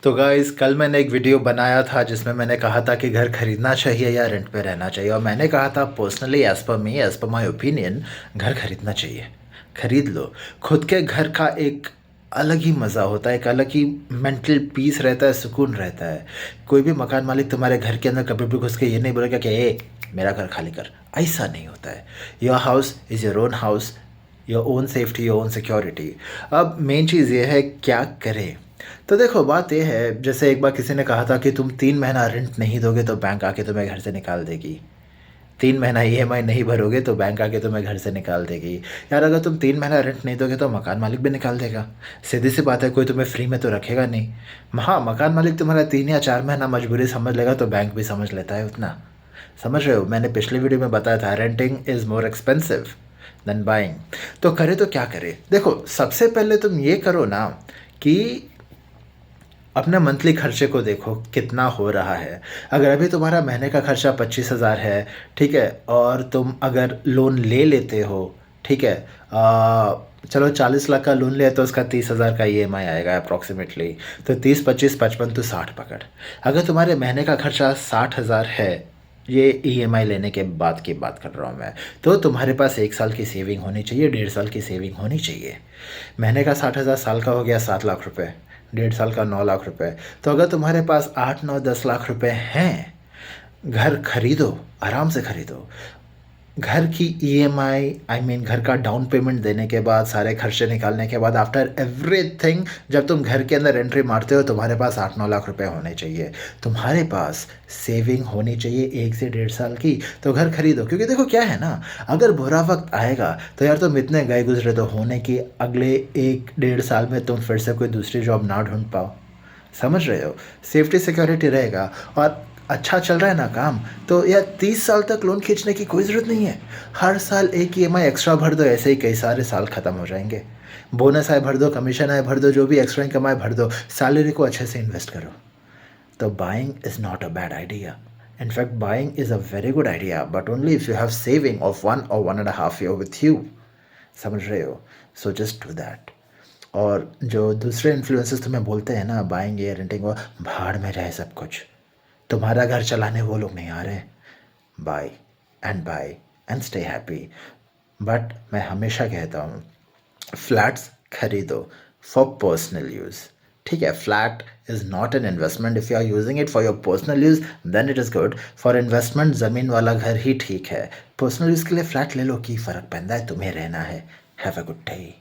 तो गाइस कल मैंने एक वीडियो बनाया था जिसमें मैंने कहा था कि घर खरीदना चाहिए या रेंट पे रहना चाहिए, और मैंने कहा था personally as per me, as per my opinion, घर खरीदना चाहिए। खरीद लो। खुद के घर का एक अलग ही मज़ा होता है, एक अलग ही मेंटल पीस रहता है, सुकून रहता है। कोई भी मकान मालिक तुम्हारे घर के अंदर कभी भी घुस के ये नहीं बोलेगा कि ए मेरा घर खाली कर। ऐसा नहीं होता है। Your house is your own house, your own safety, your own security. अब मेन चीज़ ये है क्या करें। तो देखो बात ये है, जैसे एक बार किसी ने कहा था कि तुम 3 महीना रेंट नहीं दोगे तो बैंक आके तुम्हें घर से निकाल देगी। 3 महीना ईएमआई नहीं भरोगे तो बैंक आके तुम्हें घर से निकाल देगी। यार अगर तुम 3 महीना रेंट नहीं दोगे तो मकान मालिक भी निकाल देगा। सीधी सी बात है, कोई तुम्हें फ्री में तो रखेगा नहीं। हाँ, मकान मालिक तुम्हारा 3 या 4 महीना मजबूरी समझ लेगा तो बैंक भी समझ लेता है उतना। समझ रहे हो, मैंने पिछले वीडियो में बताया था renting is more expensive than buying. तो करे तो क्या करे। देखो सबसे पहले तुम ये करो ना कि अपने मंथली खर्चे को देखो कितना हो रहा है। अगर अभी तुम्हारा महीने का खर्चा 25,000 है, ठीक है, और तुम अगर लोन ले लेते हो, ठीक है, चलो 40 लाख का लोन लिया तो उसका 30,000 का ईएमआई आएगा अप्रॉक्सीमेटली। तो 30 25 55 तो 60 पकड़। अगर तुम्हारे महीने का खर्चा 60,000 है, ये ईएमआई लेने के बाद की बात कर रहा हूँ मैं, तो तुम्हारे पास 1 साल की सेविंग होनी चाहिए, 1.5 साल की सेविंग होनी चाहिए। महीने का 60,000, साल का हो गया 7 लाख रुपए, 1.5 साल का 9 लाख रुपए। तो अगर तुम्हारे पास 8 9 10 लाख रुपए हैं, घर खरीदो, आराम से खरीदो। घर की ईएमआई, आई मीन घर का डाउन पेमेंट देने के बाद, सारे खर्चे निकालने के बाद, आफ्टर एवरीथिंग, जब तुम घर के अंदर एंट्री मारते हो तुम्हारे पास 8 9 लाख रुपए होने चाहिए। तुम्हारे पास सेविंग होनी चाहिए 1 से 1.5 साल की। तो घर खरीदो, क्योंकि देखो क्या है ना, अगर बुरा वक्त आएगा तो यार तुम इतने गए गुजरे तो होने कि अगले 1 1.5 साल में तुम फिर से कोई दूसरी जॉब ना ढूंढ पाओ। समझ रहे हो, सेफ्टी सिक्योरिटी रहेगा। और अच्छा चल रहा है ना काम, तो यार 30 साल तक लोन खींचने की कोई ज़रूरत नहीं है। हर साल एक ईएमआई एक्स्ट्रा भर दो, ऐसे ही कई सारे साल ख़त्म हो जाएंगे। बोनस आए भर दो, कमीशन आए भर दो, जो भी एक्स्ट्रा इनकम आए भर दो, सैलरी को अच्छे से इन्वेस्ट करो। तो buying is not a bad idea. In fact buying is a very good idea, but only if you have saving of 1 or 1.5 year with you. समझ रहे हो, सो जस्ट डू दैट। और जो दूसरे इन्फ्लुएंसर्स तुम्हें बोलते हैं ना बाइंग या रेंटिंग, वो भाड़ में जाए सब कुछ। तुम्हारा घर चलाने वो लोग नहीं आ रहे। Bye and stay happy. But मैं हमेशा कहता हूँ, फ्लैट्स खरीदो फॉर पर्सनल यूज़। ठीक है, flat is not an investment. If you are using it for your personal use then it is good. For investment ज़मीन वाला घर ही ठीक है। पर्सनल यूज़ के लिए फ्लैट ले लो, की फ़र्क पैंदा है, तुम्हें रहना है। Have a good day.